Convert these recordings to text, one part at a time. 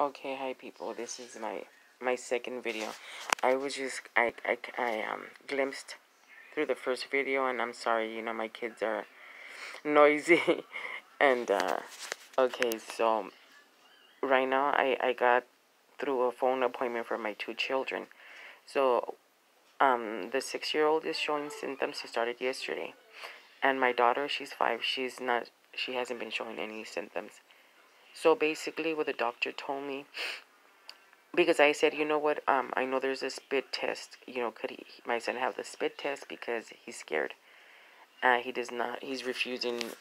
Okay, hi people. This is my second video. I was just I glimpsed through the first video, and I'm sorry. My kids are noisy, and okay. So right now I got through a phone appointment for my two children. So the 6-year-old is showing symptoms. She started yesterday, and my daughter, she's 5. She's not. She hasn't been showing any symptoms. So basically, what the doctor told me, because I said, you know what, I know there's a spit test. Could my son have the spit test because he's scared. He does not. He's refusing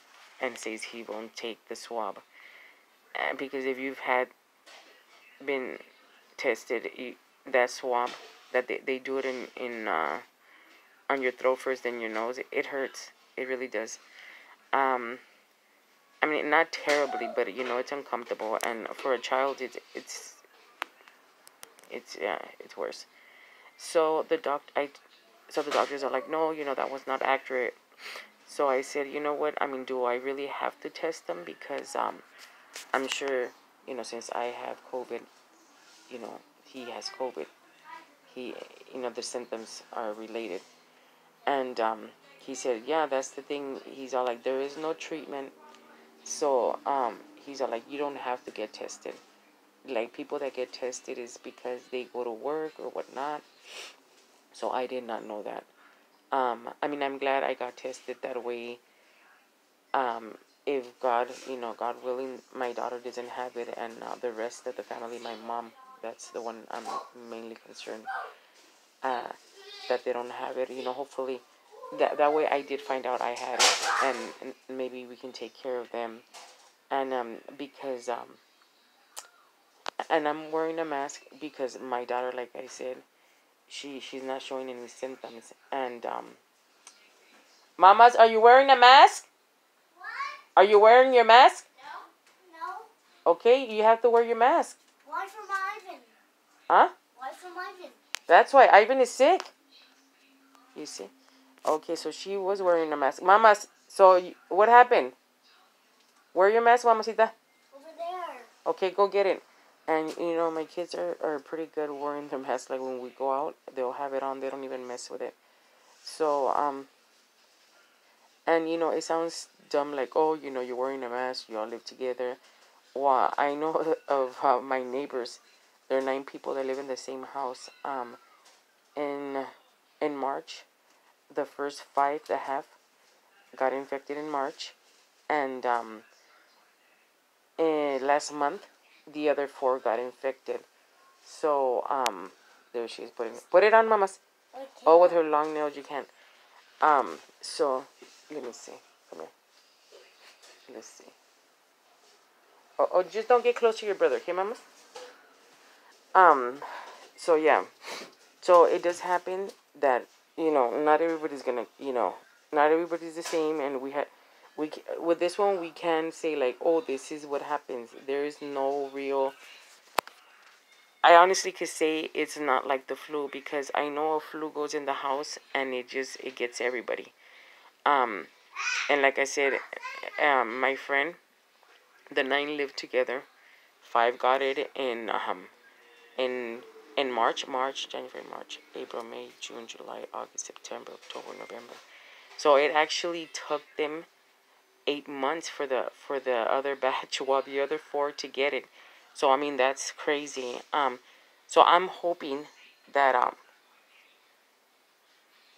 and says he won't take the swab. Because if you've had been tested, that swab that they do it in on your throat first, then your nose. It hurts. It really does. Um, I mean, not terribly, but it's uncomfortable, and for a child, it's worse. So so the doctors are like, no, that was not accurate. So I said, you know what? I mean, do I really have to test them? Because I'm sure, since I have COVID, he has COVID. He, the symptoms are related. And he said, yeah, that's the thing. He's all like, there is no treatment. So he's all like, you don't have to get tested. Like, people that get tested is because they go to work or whatnot. So I did not know that. I mean, I'm glad I got tested that way. If God willing, my daughter doesn't have it, and the rest of the family, my mom, that's the one I'm mainly concerned, uh, that they don't have it. Hopefully, that way I did find out I had it, and maybe we can take care of them. And because and I'm wearing a mask because my daughter, like I said, she's not showing any symptoms. And mamas, are you wearing a mask? Are you wearing your mask? No. Okay, you have to wear your mask. Why from Ivan? Huh? Why from Ivan? That's why Ivan is sick. You see? Okay, so she was wearing a mask. Mamas, so what happened? Wear your mask, mamacita. Over there. Okay, go get it. And, my kids are pretty good wearing their mask. Like, when we go out, they'll have it on. They don't even mess with it. So, and, it sounds dumb, like, oh, you're wearing a mask. You all live together. Well, I know of my neighbors. There are 9 people that live in the same house. In March, the first 5 that have got infected in March, and last month, the other 4 got infected. So there she is put it on, mamas. Oh, with her long nails you can't. So let me see. Come here. Let's see. Oh, just don't get close to your brother, okay, mamas? So yeah. So it does happen that not everybody's gonna not everybody's the same, and with this one we can say like, oh, this is what happens. There is no real. I honestly could say it's not like the flu, because I know a flu goes in the house and it gets everybody. Um, and like I said, my friend, the 9 lived together. 5 got it in in March, January, March, April, May, June, July, August, September, October, November. So it actually took them 8 months for the other batch, while the other 4 to get it. So I mean, that's crazy. So I'm hoping that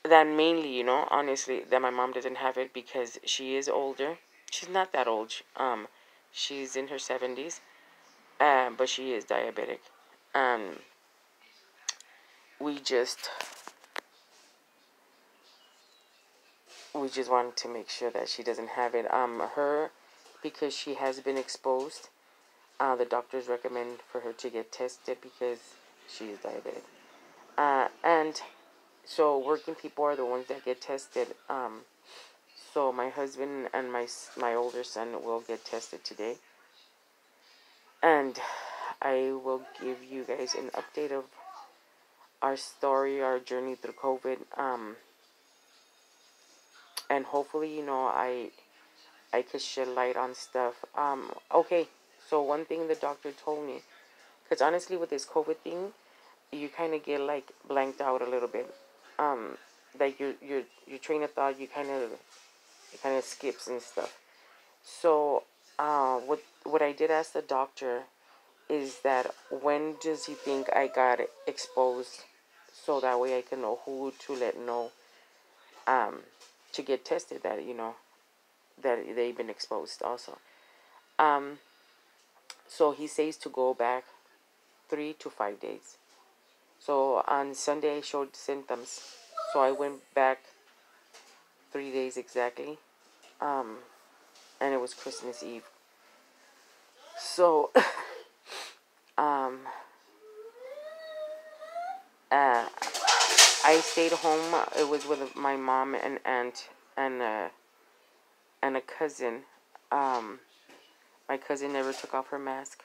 that mainly, honestly, that my mom doesn't have it, because she is older. She's not that old. She's in her 70s, but she is diabetic. Um, we just we just wanted to make sure that she doesn't have it. Her, because she has been exposed. The doctors recommend for her to get tested because she is diabetic. And so working people are the ones that get tested. So my husband and my older son will get tested today, and I will give you guys an update of our story, our journey through COVID. And hopefully, I could shed light on stuff. Okay, so one thing the doctor told me, Because honestly, with this COVID thing, you kind of get like blanked out a little bit. Like your train of thought, you kind of skips and stuff. So, what I did ask the doctor is that when does he think I got exposed, so that way I can know who to let know, um, to get tested that that they've been exposed also. Um, so he says to go back 3 to 5 days. So on Sunday I showed symptoms, so I went back 3 days exactly, um, and it was Christmas Eve. So um, uh, I stayed home. It was with my mom and aunt and a cousin. Um, my cousin never took off her mask,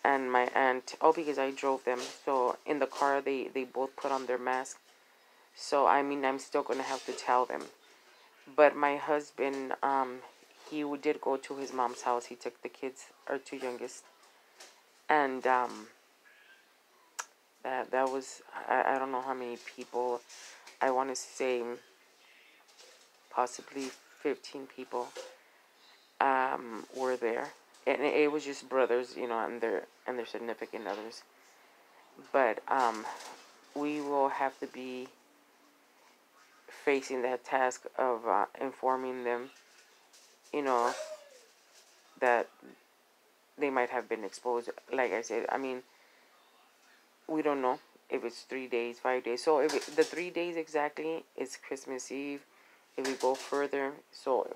and my aunt. Oh, because I drove them. So in the car, they both put on their mask. So I mean, I'm still gonna have to tell them. But my husband, he did go to his mom's house. He took the kids, our two youngest, and that was I don't know how many people. I want to say possibly 15 people were there, and it was just brothers, and their significant others. But we will have to be facing that task of informing them, you know, that they might have been exposed. Like I said, I mean, we don't know if it's 3 days, 5 days. So the 3 days exactly is Christmas Eve. If we go further, so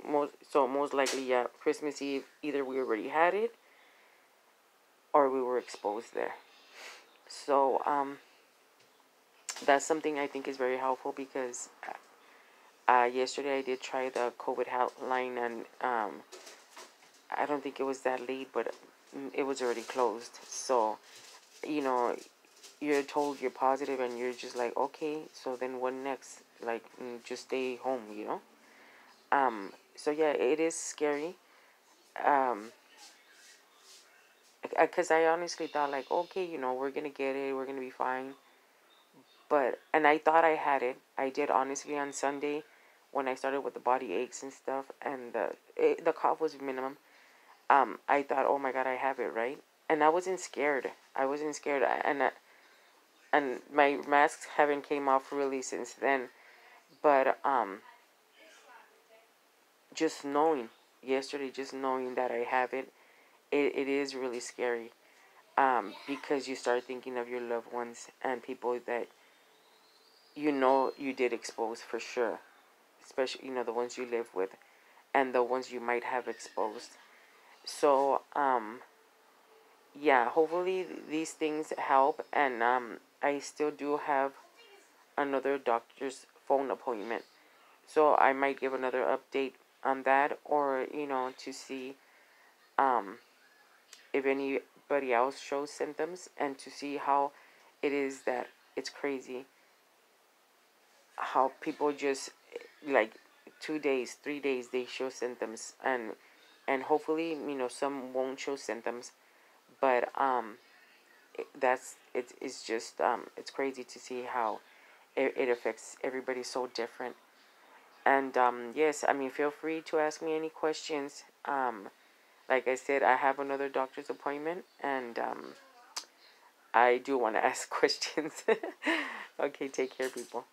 most likely, yeah, Christmas Eve, either we already had it or we were exposed there. So that's something I think is very helpful, because yesterday I did try the COVID hotline, and I don't think it was that late, but it was already closed. So you know you're told you're positive, and you're just like, okay, so then what next? Like, just stay home. So yeah, it is scary. Um, because I honestly thought, like, okay, we're gonna get it, we're gonna be fine. And I thought I had it. I did, honestly, on Sunday when I started with the body aches and stuff, and the cough was minimum. I thought, oh my God, I have it, right? And I wasn't scared. And my masks haven't came off really since then. But just knowing yesterday, just knowing that I have it is really scary. Because you start thinking of your loved ones and people that you did expose for sure, especially the ones you live with, and the ones you might have exposed. So yeah, hopefully these things help, and I still do have another doctor's phone appointment, so I might give another update on that, or to see um if anybody else shows symptoms, and to see how it is that it's crazy how people just, like, 2 days, 3 days, they show symptoms, and hopefully some won't show symptoms, but it's just it's crazy to see how it affects everybody so different. And yes, I mean, feel free to ask me any questions. Like I said, I have another doctor's appointment, and I do want to ask questions. Okay, take care, people.